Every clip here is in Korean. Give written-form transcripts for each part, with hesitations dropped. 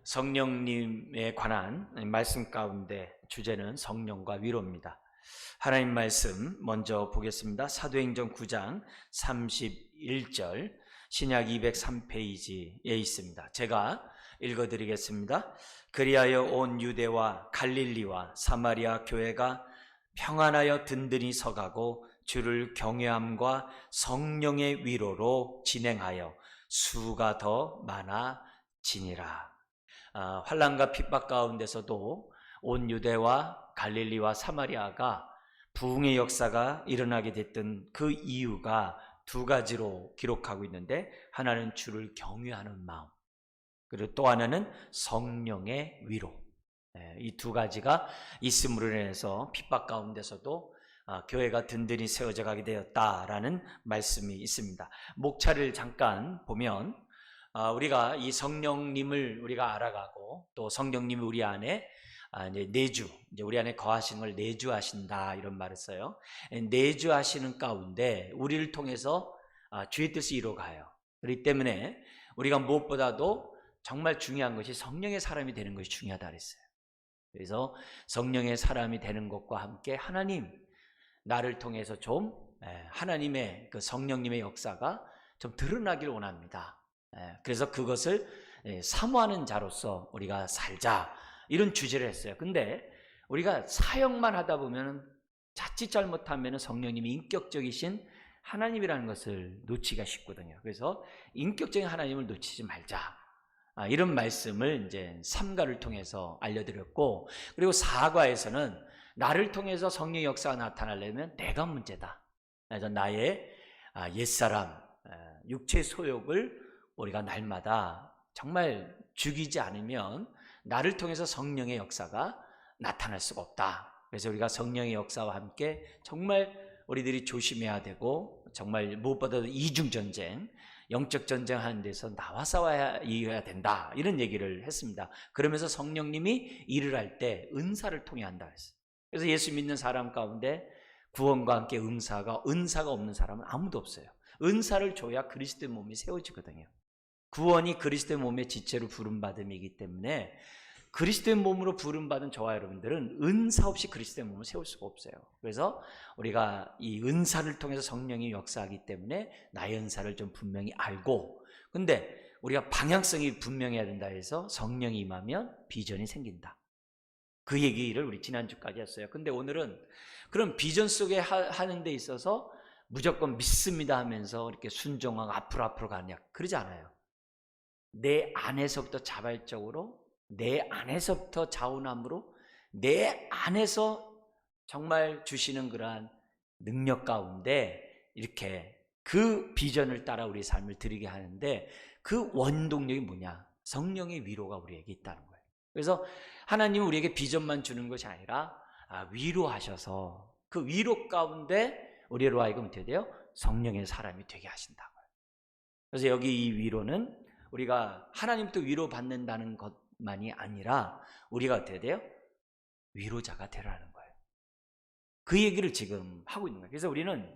성령님에 관한 말씀 가운데 주제는 성령과 위로입니다. 하나님 말씀 먼저 보겠습니다. 사도행전 9장 31절 신약 203페이지에 있습니다. 제가 읽어드리겠습니다. 그리하여 온 유대와 갈릴리와 사마리아 교회가 평안하여 든든히 서가고 주를 경외함과 성령의 위로로 진행하여 수가 더 많아지니라. 환난과 핍박 가운데서도 온 유대와 갈릴리와 사마리아가 부흥의 역사가 일어나게 됐던 그 이유가 두 가지로 기록하고 있는데, 하나는 주를 경외하는 마음, 그리고 또 하나는 성령의 위로. 이 두 가지가 있음으로 인해서 핍박 가운데서도 교회가 든든히 세워져 가게 되었다라는 말씀이 있습니다. 목차를 잠깐 보면 우리가 이 성령님을 우리가 알아가고, 또 성령님이 우리 안에 내주, 우리 안에 거하시는 걸 내주하신다 이런 말을 써요. 내주하시는 가운데 우리를 통해서 주의 뜻이 이루어가요. 그렇기 때문에 우리가 무엇보다도 정말 중요한 것이 성령의 사람이 되는 것이 중요하다 그랬어요. 그래서 성령의 사람이 되는 것과 함께 하나님, 나를 통해서 좀 하나님의 그 성령님의 역사가 좀 드러나길 원합니다. 그래서 그것을 사모하는 자로서 우리가 살자, 이런 주제를 했어요. 근데 우리가 사역만 하다 보면 자칫 잘못하면 성령님이 인격적이신 하나님이라는 것을 놓치기가 쉽거든요. 그래서 인격적인 하나님을 놓치지 말자, 이런 말씀을 이제 3가를 통해서 알려드렸고, 그리고 4과에서는 나를 통해서 성령의 역사가 나타나려면 내가 문제다. 그래서 나의 옛사람, 육체 소욕을 우리가 날마다 정말 죽이지 않으면 나를 통해서 성령의 역사가 나타날 수가 없다. 그래서 우리가 성령의 역사와 함께 정말 우리들이 조심해야 되고, 정말 무엇보다도 이중전쟁, 영적 전쟁하는 데서 나와 싸워야 이겨야 된다, 이런 얘기를 했습니다. 그러면서 성령님이 일을 할 때 은사를 통해 한다 했어요. 그래서 예수 믿는 사람 가운데 구원과 함께 은사가 없는 사람은 아무도 없어요. 은사를 줘야 그리스도의 몸이 세워지거든요. 구원이 그리스도의 몸의 지체로 부름받음이기 때문에 그리스도의 몸으로 부름받은 저와 여러분들은 은사 없이 그리스도의 몸을 세울 수가 없어요. 그래서 우리가 이 은사를 통해서 성령이 역사하기 때문에 나의 은사를 좀 분명히 알고, 근데 우리가 방향성이 분명해야 된다 해서 성령이 임하면 비전이 생긴다, 그 얘기를 우리 지난주까지 했어요. 근데 오늘은 그런 비전 속에 하는 데 있어서 무조건 믿습니다 하면서 이렇게 순종하고 앞으로 가냐, 그러지 않아요. 내 안에서부터 자발적으로, 내 안에서부터 자원함으로, 내 안에서 정말 주시는 그러한 능력 가운데 이렇게 그 비전을 따라 우리 삶을 드리게 하는데, 그 원동력이 뭐냐? 성령의 위로가 우리에게 있다는 거예요. 그래서 하나님은 우리에게 비전만 주는 것이 아니라 위로하셔서 그 위로 가운데 우리로 하여금 어떻게 돼요? 성령의 사람이 되게 하신다고요. 그래서 여기 이 위로는 우리가 하나님부터 위로받는다는 것만이 아니라 우리가 어떻게 돼요? 위로자가 되라는 거예요. 그 얘기를 지금 하고 있는 거예요. 그래서 우리는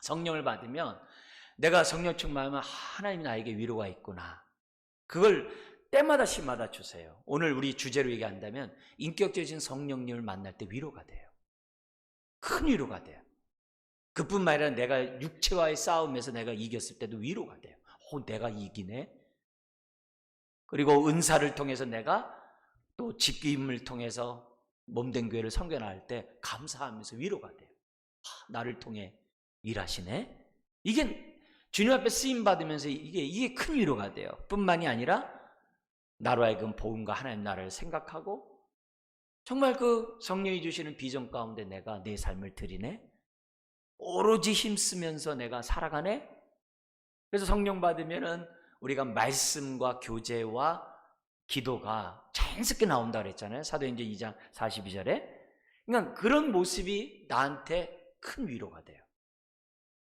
성령을 받으면 내가 성령 충만하면 하나님이 나에게 위로가 있구나, 그걸 때마다 시마다 주세요. 오늘 우리 주제로 얘기한다면 인격적인 성령님을 만날 때 위로가 돼요. 큰 위로가 돼요. 그뿐만 아니라 내가 육체와의 싸움에서 내가 이겼을 때도 위로가 돼요. 내가 이기네. 그리고 은사를 통해서 내가 또 직임을 통해서 몸된 교회를 섬겨나갈 때 감사하면서 위로가 돼요. 나를 통해 일하시네. 이게 주님 앞에 쓰임 받으면서 이게 큰 위로가 돼요. 뿐만이 아니라 나로 하여금 복음과 하나님 나라를 생각하고 정말 그 성령이 주시는 비전 가운데 내가 내 삶을 드리네, 오로지 힘쓰면서 내가 살아가네. 그래서 성령 받으면은 우리가 말씀과 교제와 기도가 자연스럽게 나온다 그랬잖아요. 사도행전 2장 42절에. 그러니까 그런 모습이 나한테 큰 위로가 돼요.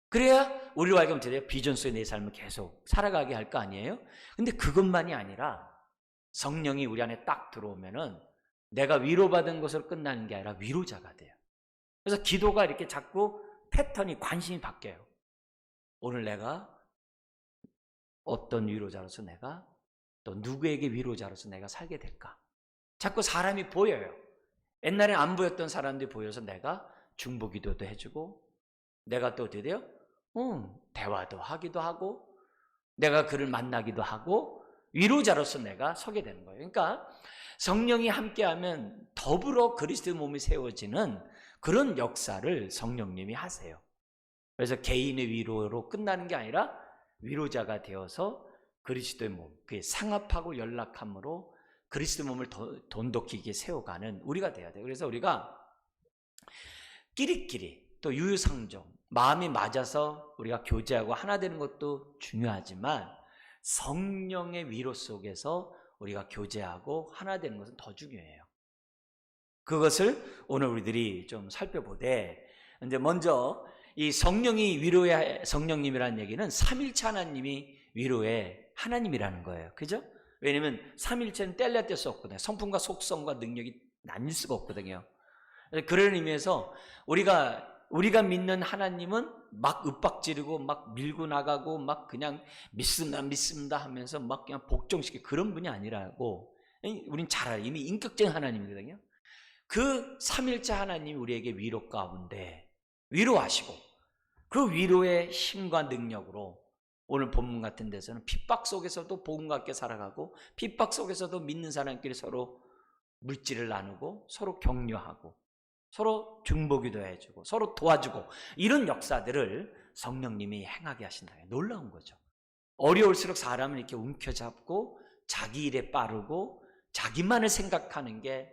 그래야 우리로 하여금 돼요. 비전 속에 내 삶을 계속 살아가게 할 거 아니에요. 근데 그것만이 아니라 성령이 우리 안에 딱 들어오면은 내가 위로받은 것으로 끝나는 게 아니라 위로자가 돼요. 그래서 기도가 이렇게 자꾸 패턴이, 관심이 바뀌어요. 오늘 내가 어떤 위로자로서 내가 또 누구에게 위로자로서 내가 살게 될까? 자꾸 사람이 보여요. 옛날에 안 보였던 사람들이 보여서 내가 중보기도도 해주고, 내가 또 어떻게 돼요? 대화도 하기도 하고, 내가 그를 만나기도 하고, 위로자로서 내가 서게 되는 거예요. 그러니까 성령이 함께하면 더불어 그리스도의 몸이 세워지는 그런 역사를 성령님이 하세요. 그래서 개인의 위로로 끝나는 게 아니라 위로자가 되어서 그리스도의 몸, 그게 상합하고 연락함으로 그리스도의 몸을 돈독히 세워가는 우리가 돼야 돼요. 그래서 우리가 끼리끼리 또 유유상종, 마음이 맞아서 우리가 교제하고 하나 되는 것도 중요하지만 성령의 위로 속에서 우리가 교제하고 하나 되는 것은 더 중요해요. 그것을 오늘 우리들이 좀 살펴보되, 이제 먼저 이 성령이 위로의 성령님이라는 얘기는 삼일체 하나님이 위로의 하나님이라는 거예요. 그죠? 왜냐면 삼일체는 뗄래야 뗄 수 없거든요. 성품과 속성과 능력이 나뉠 수가 없거든요. 그런 의미에서 우리가 믿는 하나님은 막 윽박지르고 막 밀고 나가고 막 그냥 믿습니다 하면서 막 그냥 복종시키고 그런 분이 아니라고, 우린 잘 알아요. 이미 인격적인 하나님이거든요. 그 삼일째 하나님이 우리에게 위로 가운데 위로하시고, 그 위로의 힘과 능력으로 오늘 본문 같은 데서는 핍박 속에서도 복음과 함께 살아가고, 핍박 속에서도 믿는 사람끼리 서로 물질을 나누고, 서로 격려하고, 서로 중보기도 해주고, 서로 도와주고, 이런 역사들을 성령님이 행하게 하신다. 놀라운 거죠. 어려울수록 사람은 이렇게 움켜잡고 자기 일에 빠르고 자기만을 생각하는 게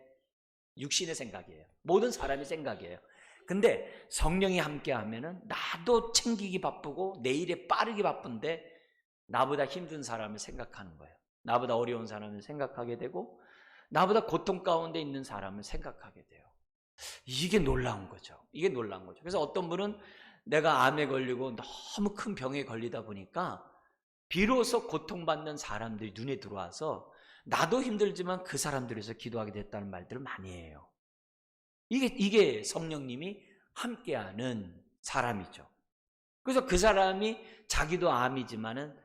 육신의 생각이에요. 모든 사람의 생각이에요. 근데 성령이 함께 하면은 나도 챙기기 바쁘고 내 일에 빠르기 바쁜데 나보다 힘든 사람을 생각하는 거예요. 나보다 어려운 사람을 생각하게 되고, 나보다 고통 가운데 있는 사람을 생각하게 돼요. 이게 놀라운 거죠. 이게 놀라운 거죠. 그래서 어떤 분은 내가 암에 걸리고 너무 큰 병에 걸리다 보니까 비로소 고통받는 사람들이 눈에 들어와서 나도 힘들지만 그 사람들을 위해서 기도하게 됐다는 말들을 많이 해요. 이게 성령님이 함께하는 사람이죠. 그래서 그 사람이 자기도 암이지만은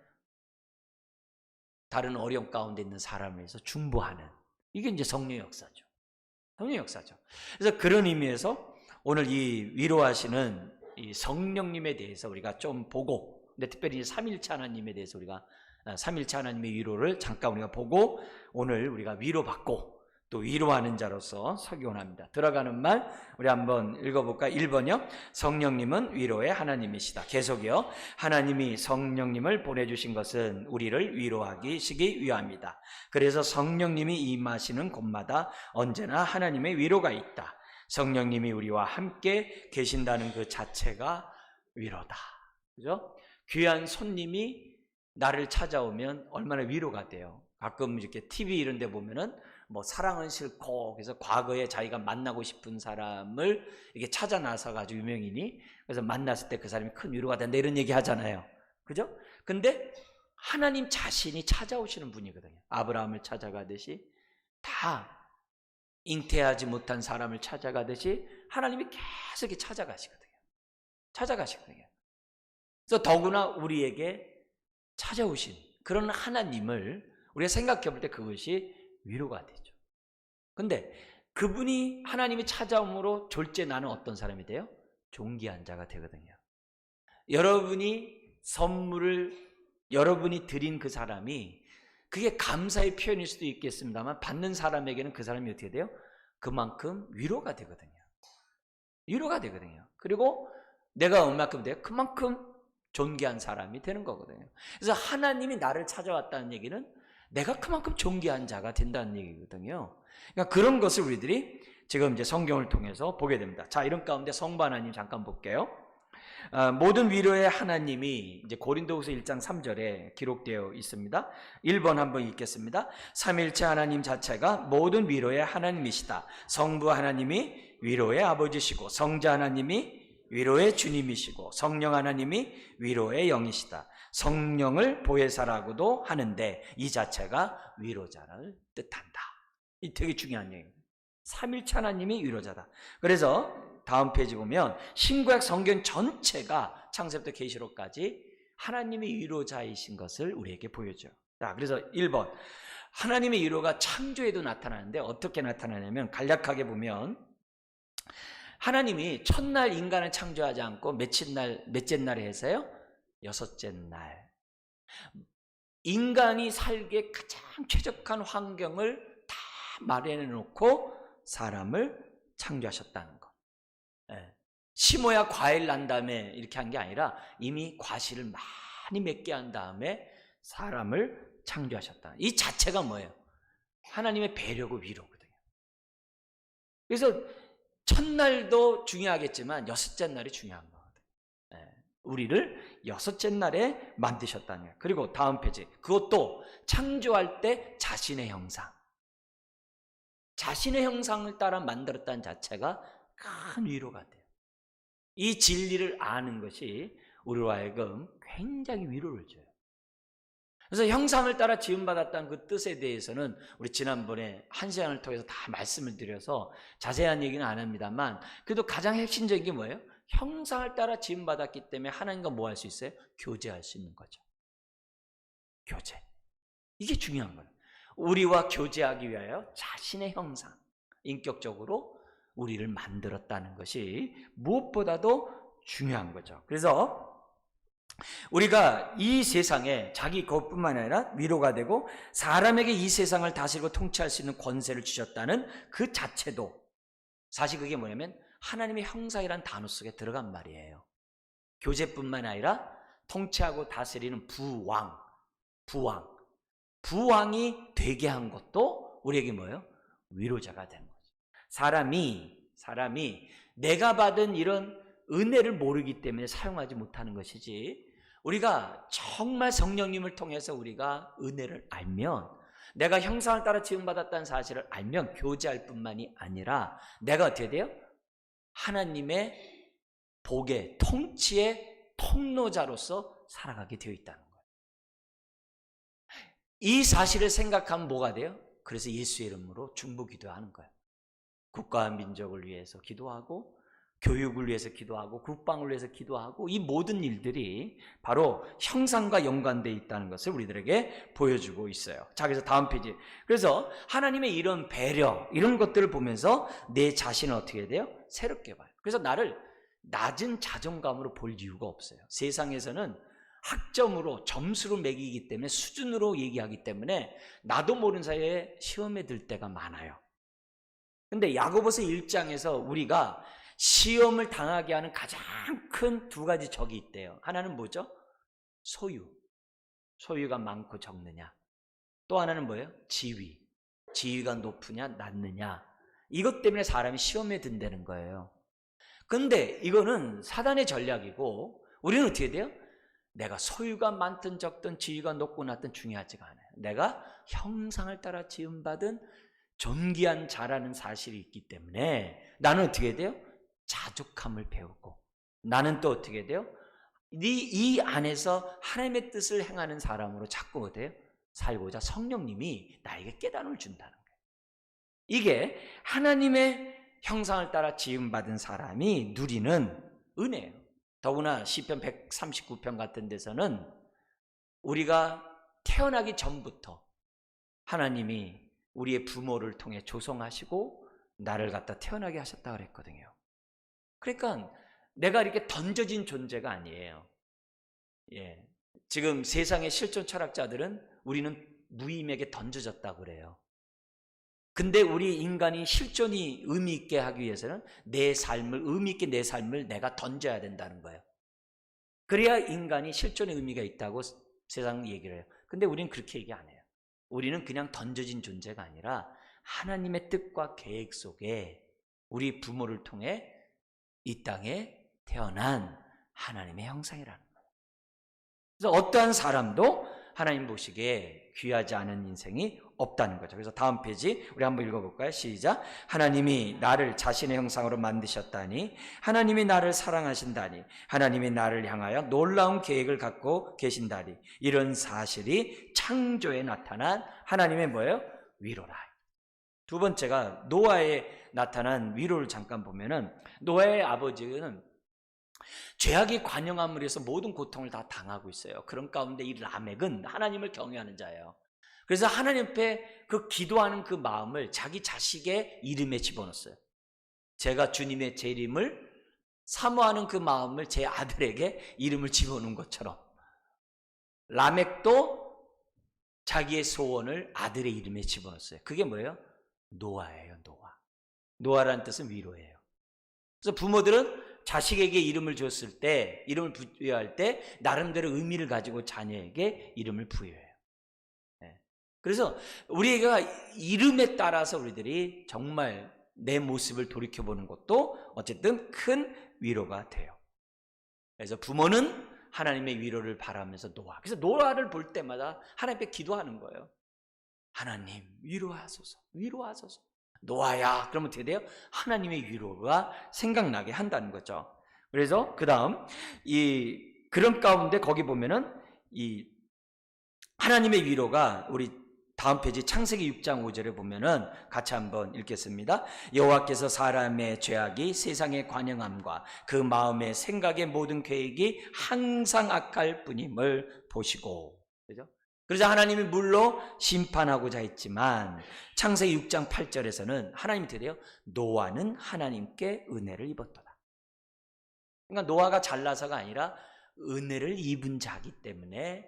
다른 어려움 가운데 있는 사람을 위해서 중보하는, 이게 이제 성령의 역사죠. 성령의 역사죠. 그래서 그런 의미에서 오늘 이 위로하시는 이 성령님에 대해서 우리가 좀 보고, 근데 특별히 삼일체 하나님에 대해서 우리가 삼일체 하나님의 위로를 잠깐 우리가 보고, 오늘 우리가 위로받고 또 위로하는 자로서 서기 원합니다. 들어가는 말 우리 한번 읽어볼까? 1번이요. 성령님은 위로의 하나님이시다. 계속이요. 하나님이 성령님을 보내주신 것은 우리를 위로하시기 위함이다. 그래서 성령님이 임하시는 곳마다 언제나 하나님의 위로가 있다. 성령님이 우리와 함께 계신다는 그 자체가 위로다. 그죠? 귀한 손님이 나를 찾아오면 얼마나 위로가 돼요. 가끔 이렇게 TV 이런 데 보면은 뭐 사랑은 싫고, 그래서 과거에 자기가 만나고 싶은 사람을 이렇게 찾아 나서가지고 유명인이, 그래서 만났을 때 그 사람이 큰 위로가 된다 이런 얘기 하잖아요. 그죠? 근데 하나님 자신이 찾아오시는 분이거든요. 아브라함을 찾아가듯이, 다 잉태하지 못한 사람을 찾아가듯이 하나님이 계속 이렇게 찾아가시거든요. 그래서 더구나 우리에게 찾아오신 그런 하나님을 우리가 생각해 볼 때 그것이 위로가 되죠. 근데 그분이, 하나님이 찾아옴으로 졸제 나는 어떤 사람이 돼요? 존귀한 자가 되거든요. 여러분이 선물을 여러분이 드린 그 사람이, 그게 감사의 표현일 수도 있겠습니다만 받는 사람에게는 그 사람이 어떻게 돼요? 그만큼 위로가 되거든요. 위로가 되거든요. 그리고 내가 얼마큼 돼요? 그만큼 존귀한 사람이 되는 거거든요. 그래서 하나님이 나를 찾아왔다는 얘기는 내가 그만큼 존귀한 자가 된다는 얘기거든요. 그러니까 그런 것을 우리들이 지금 이제 성경을 통해서 보게 됩니다. 자, 이런 가운데 성부 하나님 잠깐 볼게요. 모든 위로의 하나님이 이제 고린도후서 1장 3절에 기록되어 있습니다. 1번 한번 읽겠습니다. 삼일체 하나님 자체가 모든 위로의 하나님이시다. 성부 하나님이 위로의 아버지시고, 성자 하나님이 위로의 주님이시고, 성령 하나님이 위로의 영이시다. 성령을 보혜사라고도 하는데 이 자체가 위로자를 뜻한다. 이 되게 중요한 얘기입니다. 삼일체 하나님이 위로자다. 그래서 다음 페이지 보면 신구약 성경 전체가 창세부터 계시록까지 하나님이 위로자이신 것을 우리에게 보여줘요. 자, 그래서 1번 하나님의 위로가 창조에도 나타나는데 어떻게 나타나냐면 간략하게 보면 하나님이 첫날 인간을 창조하지 않고 몇째 날에 해서요? 여섯째 날. 인간이 살기에 가장 최적한 환경을 다 마련해 놓고 사람을 창조하셨다는 것. 심어야 과일 난 다음에 이렇게 한 게 아니라 이미 과실을 많이 맺게 한 다음에 사람을 창조하셨다. 이 자체가 뭐예요? 하나님의 배려고 위로거든요. 그래서 첫날도 중요하겠지만 여섯째 날이 중요한 거거든요. 우리를 여섯째 날에 만드셨다는 거예요. 그리고 다음 페이지. 그것도 창조할 때 자신의 형상. 자신의 형상을 따라 만들었다는 자체가 큰 위로가 돼요. 이 진리를 아는 것이 우리로 하여금 굉장히 위로를 줘요. 그래서 형상을 따라 지음받았다는 그 뜻에 대해서는 우리 지난번에 한 시간을 통해서 다 말씀을 드려서 자세한 얘기는 안 합니다만 그래도 가장 핵심적인 게 뭐예요? 형상을 따라 지음받았기 때문에 하나님과 뭐 할 수 있어요? 교제할 수 있는 거죠. 교제. 이게 중요한 거예요. 우리와 교제하기 위하여 자신의 형상, 인격적으로 우리를 만들었다는 것이 무엇보다도 중요한 거죠. 그래서 우리가 이 세상에 자기 것뿐만 아니라 위로가 되고 사람에게 이 세상을 다스리고 통치할 수 있는 권세를 주셨다는 그 자체도 사실 그게 뭐냐면 하나님의 형상이라는 단어 속에 들어간 말이에요. 교제뿐만 아니라 통치하고 다스리는 부왕이 되게 한 것도 우리에게 뭐예요? 위로자가 되는 거죠. 사람이 내가 받은 이런 은혜를 모르기 때문에 사용하지 못하는 것이지 우리가 정말 성령님을 통해서 우리가 은혜를 알면 내가 형상을 따라 지음받았다는 사실을 알면 교제할 뿐만이 아니라 내가 어떻게 돼요? 하나님의 복의 통치의 통로자로서 살아가게 되어 있다는 거예요. 이 사실을 생각하면 뭐가 돼요? 그래서 예수의 이름으로 중보 기도하는 거예요. 국가와 민족을 위해서 기도하고 교육을 위해서 기도하고 국방을 위해서 기도하고 이 모든 일들이 바로 형상과 연관되어 있다는 것을 우리들에게 보여주고 있어요. 자, 그래서 다음 페이지. 그래서 하나님의 이런 배려 이런 것들을 보면서 내 자신을 어떻게 해야 돼요? 새롭게 봐요. 그래서 나를 낮은 자존감으로 볼 이유가 없어요. 세상에서는 학점으로 점수로 매기기 때문에 수준으로 얘기하기 때문에 나도 모르는 사이에 시험에 들 때가 많아요. 근데 야고보서 1장에서 우리가 시험을 당하게 하는 가장 큰 두 가지 적이 있대요. 하나는 뭐죠? 소유가 많고 적느냐. 또 하나는 뭐예요? 지위가 높으냐 낮느냐. 이것 때문에 사람이 시험에 든다는 거예요. 근데 이거는 사단의 전략이고 우리는 어떻게 돼요? 내가 소유가 많든 적든 지위가 높고 낮든 중요하지가 않아요. 내가 형상을 따라 지음받은 존귀한 자라는 사실이 있기 때문에 나는 어떻게 돼요? 자족함을 배우고 나는 또 어떻게 돼요? 이 안에서 하나님의 뜻을 행하는 사람으로 자꾸 어때요? 살고자 성령님이 나에게 깨달음을 준다는 거예요. 이게 하나님의 형상을 따라 지음받은 사람이 누리는 은혜예요. 더구나 시편 139편 같은 데서는 우리가 태어나기 전부터 하나님이 우리의 부모를 통해 조성하시고 나를 갖다 태어나게 하셨다 그랬거든요. 그러니까 내가 이렇게 던져진 존재가 아니에요. 지금 세상의 실존 철학자들은 우리는 무임에게 던져졌다고 그래요. 근데 우리 인간이 실존이 의미 있게 하기 위해서는 의미 있게 내 삶을 내가 던져야 된다는 거예요. 그래야 인간이 실존의 의미가 있다고 세상 얘기를 해요. 근데 우리는 그렇게 얘기 안 해요. 우리는 그냥 던져진 존재가 아니라 하나님의 뜻과 계획 속에 우리 부모를 통해 이 땅에 태어난 하나님의 형상이라는 거예요. 그래서 어떠한 사람도 하나님 보시기에 귀하지 않은 인생이 없다는 거죠. 그래서 다음 페이지 우리 한번 읽어볼까요? 시작. 하나님이 나를 자신의 형상으로 만드셨다니, 하나님이 나를 사랑하신다니, 하나님이 나를 향하여 놀라운 계획을 갖고 계신다니, 이런 사실이 창조에 나타난 하나님의 뭐예요? 위로라. 두 번째가 노아에 나타난 위로를 잠깐 보면은 노아의 아버지는 죄악이 관영함으로 해서 모든 고통을 다 당하고 있어요. 그런 가운데 이 라멕은 하나님을 경외하는 자예요. 그래서 하나님 앞에 그 기도하는 그 마음을 자기 자식의 이름에 집어넣었어요. 제가 주님의 제 이름을 사모하는 그 마음을 제 아들에게 이름을 집어넣은 것처럼 라멕도 자기의 소원을 아들의 이름에 집어넣었어요. 그게 뭐예요? 노아예요. 노아. 노아라는 뜻은 위로예요. 그래서 부모들은 자식에게 이름을 줬을 때, 이름을 부여할 때 나름대로 의미를 가지고 자녀에게 이름을 부여해요. 네. 그래서 우리가 이름에 따라서 우리들이 정말 내 모습을 돌이켜보는 것도 어쨌든 큰 위로가 돼요. 그래서 부모는 하나님의 위로를 바라면서 노아. 그래서 노아를 볼 때마다 하나님께 기도하는 거예요. 하나님 위로하소서, 위로하소서. 노아야. 그러면 어떻게 돼요? 하나님의 위로가 생각나게 한다는 거죠. 그래서 그 다음 그런 가운데 거기 보면은 이 하나님의 위로가 우리 다음 페이지 창세기 6장 5절에 보면은 같이 한번 읽겠습니다. 여호와께서 사람의 죄악이 세상의 관영함과 그 마음의 생각의 모든 계획이 항상 악할 뿐임을 보시고. 그죠? 그래서 하나님이 물로 심판하고자 했지만 창세기 6장 8절에서는 하나님이 되려 노아는 하나님께 은혜를 입었도다. 그러니까 노아가 잘나서가 아니라 은혜를 입은 자기 때문에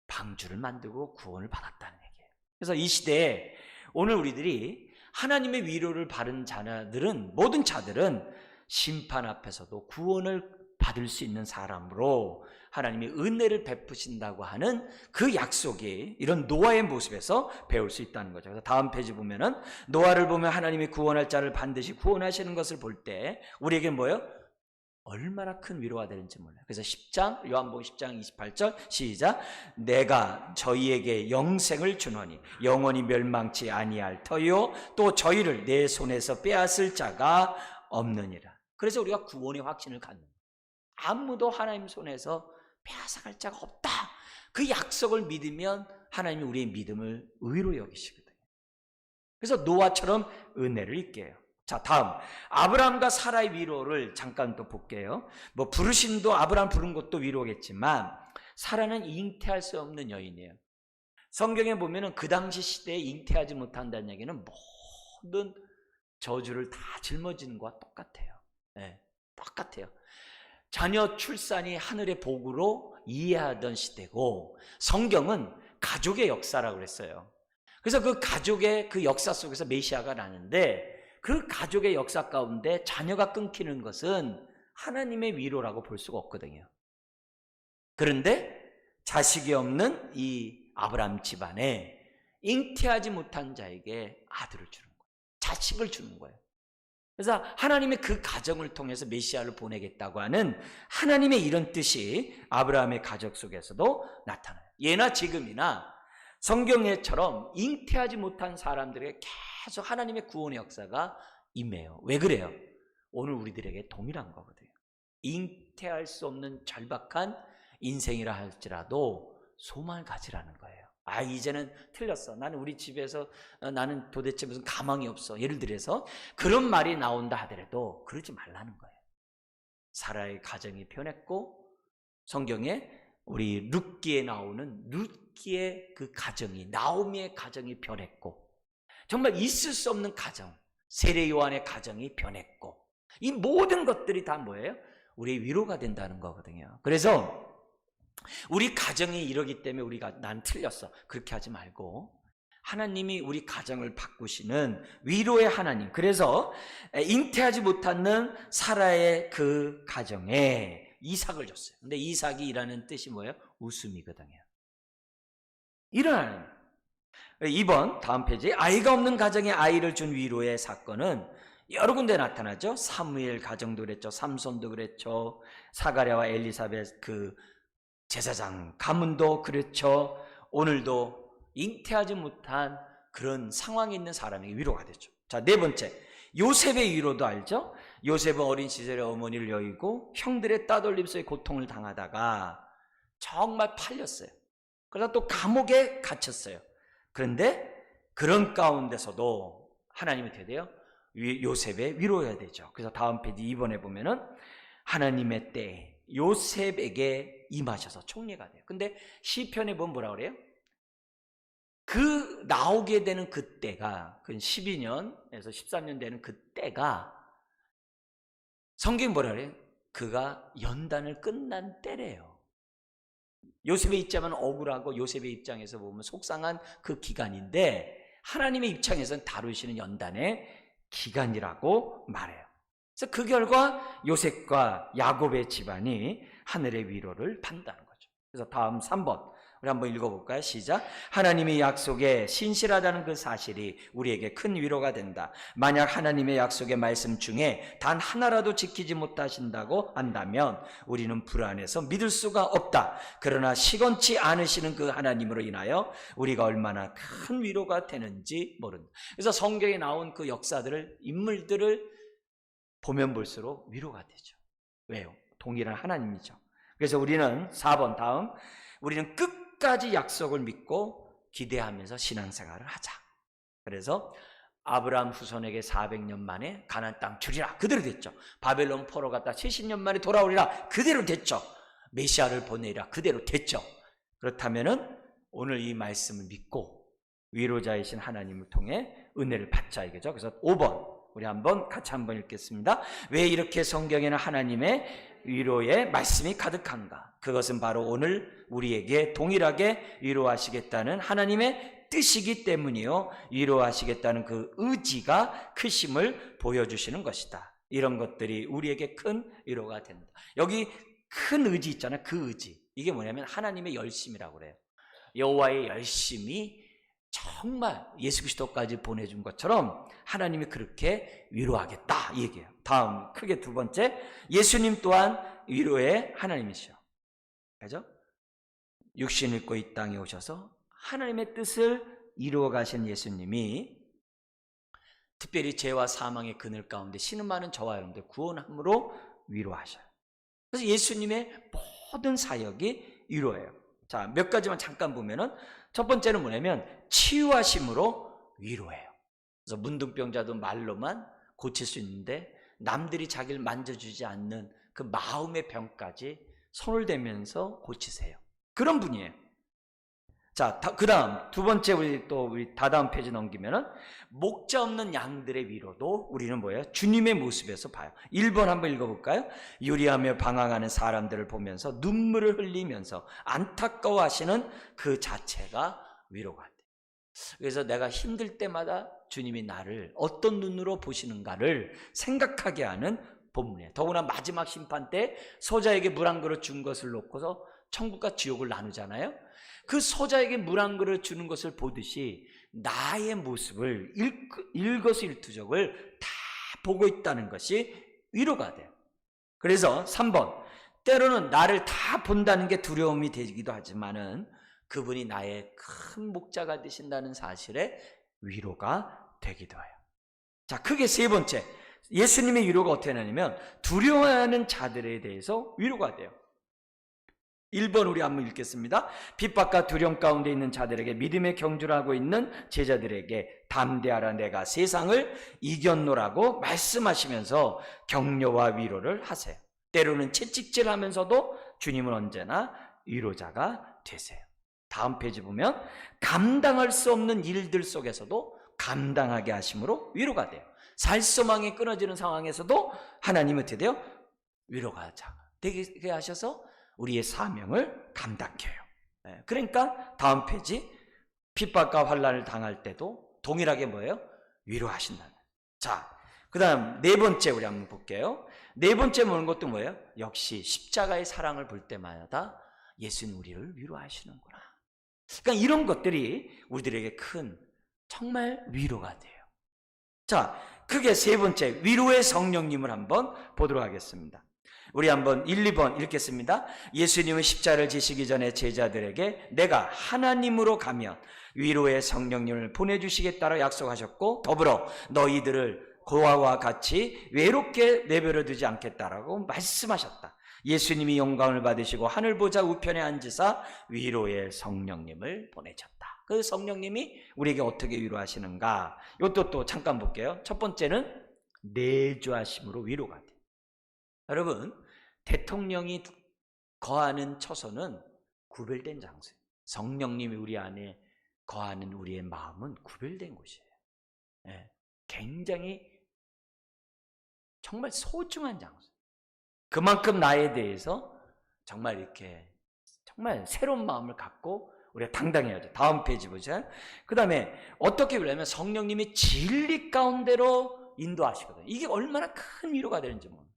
방주를 만들고 구원을 받았다는 얘기예요. 그래서 이 시대에 오늘 우리들이 하나님의 위로를 받은 자들은, 모든 자들은 심판 앞에서도 구원을 받을 수 있는 사람으로 하나님이 은혜를 베푸신다고 하는 그 약속이 이런 노아의 모습에서 배울 수 있다는 거죠. 그래서 다음 페이지 보면은 노아를 보면 하나님이 구원할 자를 반드시 구원하시는 것을 볼 때 우리에게 뭐예요? 얼마나 큰 위로가 되는지 몰라요. 그래서 10장, 요한복음 10장 28절 시작. 내가 저희에게 영생을 주노니 영원히 멸망치 아니할 터요 또 저희를 내 손에서 빼앗을 자가 없느니라. 그래서 우리가 구원의 확신을 갖는 거예요. 아무도 하나님 손에서 빼앗아갈 자가 없다. 그 약속을 믿으면 하나님이 우리의 믿음을 의로 여기시거든요. 그래서 노아처럼 은혜를 입게 해요. 자, 다음 아브라함과 사라의 위로를 잠깐 또 볼게요. 뭐 부르심도 아브라함 부른 것도 위로겠지만 사라는 잉태할 수 없는 여인이에요. 성경에 보면은 그 당시 시대에 잉태하지 못한다는 얘기는 모든 저주를 다 짊어지는 것과 똑같아요. 네, 똑같아요. 자녀 출산이 하늘의 복으로 이해하던 시대고 성경은 가족의 역사라고 그랬어요. 그래서 그 가족의 그 역사 속에서 메시아가 나는데 그 가족의 역사 가운데 자녀가 끊기는 것은 하나님의 위로라고 볼 수가 없거든요. 그런데 자식이 없는 이 아브라함 집안에 잉태하지 못한 자에게 아들을 주는 거예요. 자식을 주는 거예요. 그래서 하나님의 그 가정을 통해서 메시아를 보내겠다고 하는 하나님의 이런 뜻이 아브라함의 가족 속에서도 나타나요. 예나 지금이나 성경에처럼 잉태하지 못한 사람들에게 계속 하나님의 구원의 역사가 임해요. 왜 그래요? 오늘 우리들에게 동일한 거거든요. 잉태할 수 없는 절박한 인생이라 할지라도 소망을 가지라는 거예요. 아, 이제는 틀렸어. 나는 우리 집에서 나는 도대체 무슨 가망이 없어. 예를 들어서 그런 말이 나온다 하더라도 그러지 말라는 거예요. 사라의 가정이 변했고 성경에 우리 룻기에 나오는 룻기의 그 가정이, 나오미의 가정이 변했고 정말 있을 수 없는 가정, 세례 요한의 가정이 변했고 이 모든 것들이 다 뭐예요? 우리의 위로가 된다는 거거든요. 그래서 우리 가정이 이러기 때문에 우리가 난 틀렸어. 그렇게 하지 말고 하나님이 우리 가정을 바꾸시는 위로의 하나님. 그래서 잉태하지 못하는 사라의 그 가정에 이삭을 줬어요. 근데 이삭이라는 뜻이 뭐예요? 웃음이거든요. 이런 2번 다음 페이지 아이가 없는 가정에 아이를 준 위로의 사건은 여러 군데 나타나죠. 사무엘 가정도 그랬죠. 삼손도 그랬죠. 사가랴와 엘리사벳 그 제사장 가문도 그렇죠. 오늘도 잉태하지 못한 그런 상황에 있는 사람에게 위로가 되죠. 자, 네 번째 요셉의 위로도 알죠. 요셉은 어린 시절에 어머니를 여의고 형들의 따돌림 속에 고통을 당하다가 정말 팔렸어요. 그러다 또 감옥에 갇혔어요. 그런데 그런 가운데서도 하나님이 되대요. 요셉의 위로해야 되죠. 그래서 다음 페이지 2번에 보면은 하나님의 때 요셉에게 임하셔서 총리가 돼요. 근데 시편에 보면 뭐라 그래요? 그 나오게 되는 그때가, 그 12년에서 13년 되는 그때가, 성경이 뭐라 그래요? 그가 연단을 끝난 때래요. 요셉의 입장은 억울하고 요셉의 입장에서 보면 속상한 그 기간인데, 하나님의 입장에서는 다루시는 연단의 기간이라고 말해요. 그래서 그 결과 요셉과 야곱의 집안이 하늘의 위로를 받는다는 거죠. 그래서 다음 3번 우리 한번 읽어볼까요? 시작. 하나님의 약속에 신실하다는 그 사실이 우리에게 큰 위로가 된다. 만약 하나님의 약속의 말씀 중에 단 하나라도 지키지 못하신다고 한다면 우리는 불안해서 믿을 수가 없다. 그러나 시건치 않으시는 그 하나님으로 인하여 우리가 얼마나 큰 위로가 되는지 모른다. 그래서 성경에 나온 그 역사들을, 인물들을 보면 볼수록 위로가 되죠. 왜요? 동일한 하나님이죠. 그래서 우리는 4번 다음, 우리는 끝까지 약속을 믿고 기대하면서 신앙생활을 하자. 그래서 아브라함 후손에게 400년 만에 가나안 땅 주리라, 그대로 됐죠. 바벨론 포로 갔다 70년 만에 돌아오리라, 그대로 됐죠. 메시아를 보내리라, 그대로 됐죠. 그렇다면은 오늘 이 말씀을 믿고 위로자이신 하나님을 통해 은혜를 받자 이거죠. 그래서 5번 우리 같이 한번 읽겠습니다. 왜 이렇게 성경에는 하나님의 위로의 말씀이 가득한가? 그것은 바로 오늘 우리에게 동일하게 위로하시겠다는 하나님의 뜻이기 때문이요, 위로하시겠다는 그 의지가 크심을 보여주시는 것이다. 이런 것들이 우리에게 큰 위로가 된다. 여기 큰 의지 있잖아요. 그 의지, 이게 뭐냐면 하나님의 열심이라고 그래요. 여호와의 열심이 정말 예수 그리스도까지 보내준 것처럼 하나님이 그렇게 위로하겠다 이 얘기예요. 다음 크게 두 번째, 예수님 또한 위로의 하나님이시죠. 그죠? 육신 입고 이 땅에 오셔서 하나님의 뜻을 이루어 가신 예수님이 특별히 죄와 사망의 그늘 가운데 신음하는 저와 여러분들 구원함으로 위로하셔요. 그래서 예수님의 모든 사역이 위로예요. 자, 몇 가지만 잠깐 보면은, 첫 번째는 뭐냐면 치유하심으로 위로해요. 그래서 문둥병자도 말로만 고칠 수 있는데 남들이 자기를 만져주지 않는 그 마음의 병까지 손을 대면서 고치세요. 그런 분이에요. 자, 그 다음 두 번째, 우리 다다음 페이지 넘기면은 목자 없는 양들의 위로도 우리는 뭐예요? 주님의 모습에서 봐요. 1번 한번 읽어볼까요? 유리하며 방황하는 사람들을 보면서 눈물을 흘리면서 안타까워하시는 그 자체가 위로가 돼요. 그래서 내가 힘들 때마다 주님이 나를 어떤 눈으로 보시는가를 생각하게 하는 본문이에요. 더구나 마지막 심판 때 소자에게 물 한 그릇 준 것을 놓고서 천국과 지옥을 나누잖아요. 그 소자에게 물 한 그릇 주는 것을 보듯이 나의 모습을 일거수일투족을 다 보고 있다는 것이 위로가 돼요. 그래서 3번, 때로는 나를 다 본다는 게 두려움이 되기도 하지만은 그분이 나의 큰 목자가 되신다는 사실에 위로가 되기도 해요. 자, 크게 세 번째, 예수님의 위로가 어떻게 나냐면 두려워하는 자들에 대해서 위로가 돼요. 1번 우리 한번 읽겠습니다. 핍박과 두려움 가운데 있는 자들에게 믿음의 경주를 하고 있는 제자들에게 담대하라, 내가 세상을 이겼노라고 말씀하시면서 격려와 위로를 하세요. 때로는 채찍질하면서도 주님은 언제나 위로자가 되세요. 다음 페이지 보면 감당할 수 없는 일들 속에서도 감당하게 하심으로 위로가 돼요. 살소망이 끊어지는 상황에서도 하나님은 어떻게 돼요? 위로가 되게 하셔서 우리의 사명을 감당케 해요. 그러니까 다음 페이지, 핍박과 환난을 당할 때도 동일하게 뭐예요? 위로하신다는. 자, 그 다음 네 번째 우리 한번 볼게요. 네 번째 보는 것도 뭐예요? 역시 십자가의 사랑을 볼 때마다 예수는 우리를 위로하시는구나. 그러니까 이런 것들이 우리들에게 큰 정말 위로가 돼요. 자, 크게 세 번째, 위로의 성령님을 한번 보도록 하겠습니다. 우리 한번 1, 2번 읽겠습니다. 예수님은 십자가를 지시기 전에 제자들에게 내가 하나님으로 가면 위로의 성령님을 보내주시겠다고 약속하셨고, 더불어 너희들을 고아와 같이 외롭게 내버려 두지 않겠다라고 말씀하셨다. 예수님이 영광을 받으시고 하늘 보좌 우편에 앉으사 위로의 성령님을 보내셨다. 그 성령님이 우리에게 어떻게 위로하시는가? 이것도 또 잠깐 볼게요. 첫 번째는 내주하심으로 위로가 돼요. 여러분, 대통령이 거하는 처소는 구별된 장소예요. 성령님이 우리 안에 거하는 우리의 마음은 구별된 곳이에요. 예, 굉장히 정말 소중한 장소. 그만큼 나에 대해서 정말 이렇게 정말 새로운 마음을 갖고 우리가 당당해야죠. 다음 페이지 보자. 그 다음에 어떻게 그러냐면 성령님이 진리 가운데로 인도하시거든요. 이게 얼마나 큰 위로가 되는지 모릅니다.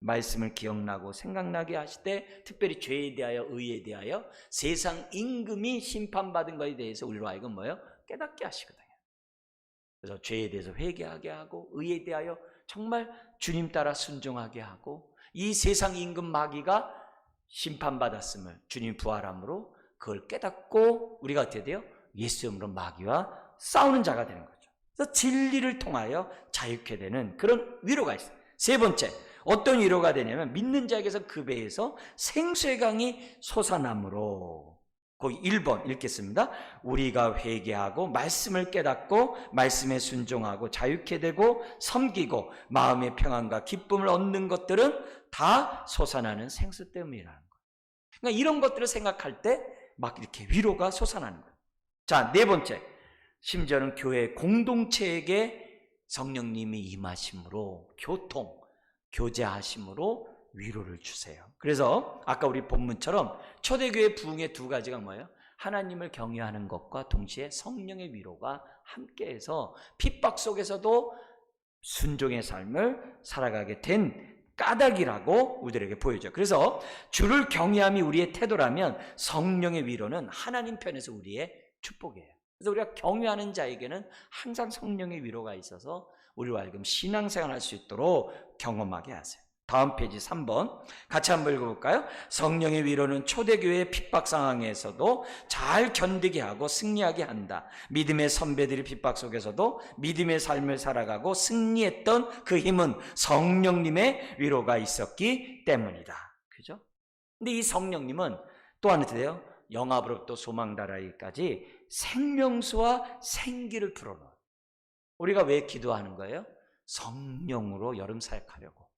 말씀을 기억나고 생각나게 하시되 특별히 죄에 대하여 의에 대하여 세상 임금이 심판받은 것에 대해서 우리로 하여금 뭐예요? 깨닫게 하시거든요. 그래서 죄에 대해서 회개하게 하고 의에 대하여 정말 주님 따라 순종하게 하고 이 세상 임금 마귀가 심판받았음을 주님 부활함으로 그걸 깨닫고 우리가 어떻게 돼요? 예수 이름으로 마귀와 싸우는 자가 되는 거죠. 그래서 진리를 통하여 자유케 되는 그런 위로가 있어요. 세 번째, 어떤 위로가 되냐면 믿는 자에게서 그 배에서 생수의 강이 솟아나므로, 거기 1번 읽겠습니다. 우리가 회개하고 말씀을 깨닫고 말씀에 순종하고 자유케 되고 섬기고 마음의 평안과 기쁨을 얻는 것들은 다 솟아나는 생수 때문이라는 거예요. 그러니까 이런 것들을 생각할 때 막 이렇게 위로가 솟아나는 거예요. 자, 네 번째, 심지어는 교회 공동체에게 성령님이 임하심으로 교제하심으로 위로를 주세요. 그래서 아까 우리 본문처럼 초대교회 부흥의 두 가지가 뭐예요? 하나님을 경외하는 것과 동시에 성령의 위로가 함께해서 핍박 속에서도 순종의 삶을 살아가게 된 까닭이라고 우리들에게 보여줘요. 그래서 주를 경외함이 우리의 태도라면 성령의 위로는 하나님 편에서 우리의 축복이에요. 그래서 우리가 경외하는 자에게는 항상 성령의 위로가 있어서 우리와 하여금 신앙생활 할 수 있도록 경험하게 하세요. 다음 페이지 3번 같이 한번 읽어볼까요? 성령의 위로는 초대교회의 핍박 상황에서도 잘 견디게 하고 승리하게 한다. 믿음의 선배들이 핍박 속에서도 믿음의 삶을 살아가고 승리했던 그 힘은 성령님의 위로가 있었기 때문이다. 그죠? 근데 이 성령님은 또한 어떻게 돼요? 영압으로부터 소망다라이까지 생명수와 생기를 불어넣어요. 우리가 왜 기도하는 거예요? 성령으로 여름 사역하려고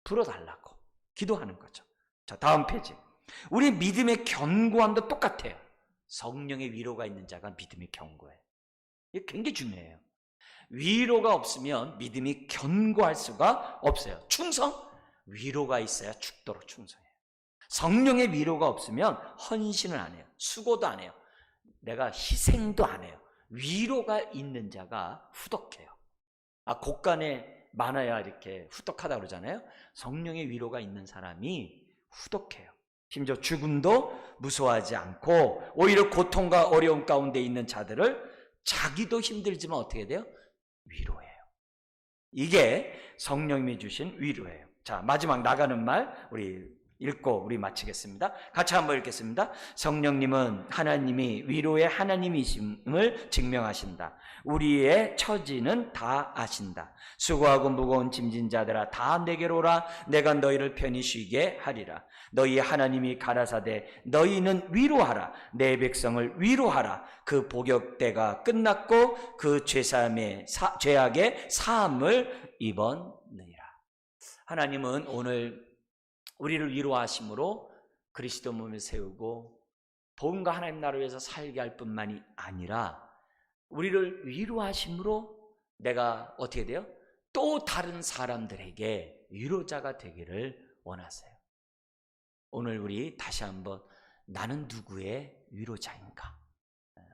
불어달라고 기도하는 거죠. 자, 다음 페이지. 우리 믿음의 견고함도 똑같아요. 성령의 위로가 있는 자가 믿음이 견고해요. 이게 굉장히 중요해요. 위로가 없으면 믿음이 견고할 수가 없어요. 충성? 위로가 있어야 죽도록 충성해요. 성령의 위로가 없으면 헌신을 안 해요. 수고도 안 해요. 내가 희생도 안 해요. 위로가 있는 자가 후덕해요. 곡간에 많아야 이렇게 후덕하다 그러잖아요. 성령의 위로가 있는 사람이 후덕해요. 심지어 죽음도 무서워하지 않고 오히려 고통과 어려움 가운데 있는 자들을 자기도 힘들지만 어떻게 돼요? 위로해요. 이게 성령님이 주신 위로예요. 자, 마지막 나가는 말 우리 읽고 우리 마치겠습니다. 같이 한번 읽겠습니다. 성령님은 하나님이 위로의 하나님이심을 증명하신다. 우리의 처지는 다 아신다. 수고하고 무거운 짐진 자들아 다 내게로 오라. 내가 너희를 편히 쉬게 하리라. 너희 하나님이 가라사대 너희는 위로하라. 내 백성을 위로하라. 그 복역 때가 끝났고 그 죄악의 사함을 입었느니라. 하나님은 오늘 우리를 위로하심으로 그리스도 몸을 세우고 복음과 하나님 나라를 위해서 살게 할 뿐만이 아니라 우리를 위로하심으로 내가 어떻게 돼요? 또 다른 사람들에게 위로자가 되기를 원하세요. 오늘 우리 다시 한번 나는 누구의 위로자인가?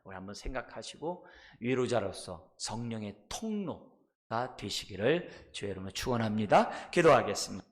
우리 한번 생각하시고 위로자로서 성령의 통로가 되시기를 주의 이름으로 축원합니다. 기도하겠습니다.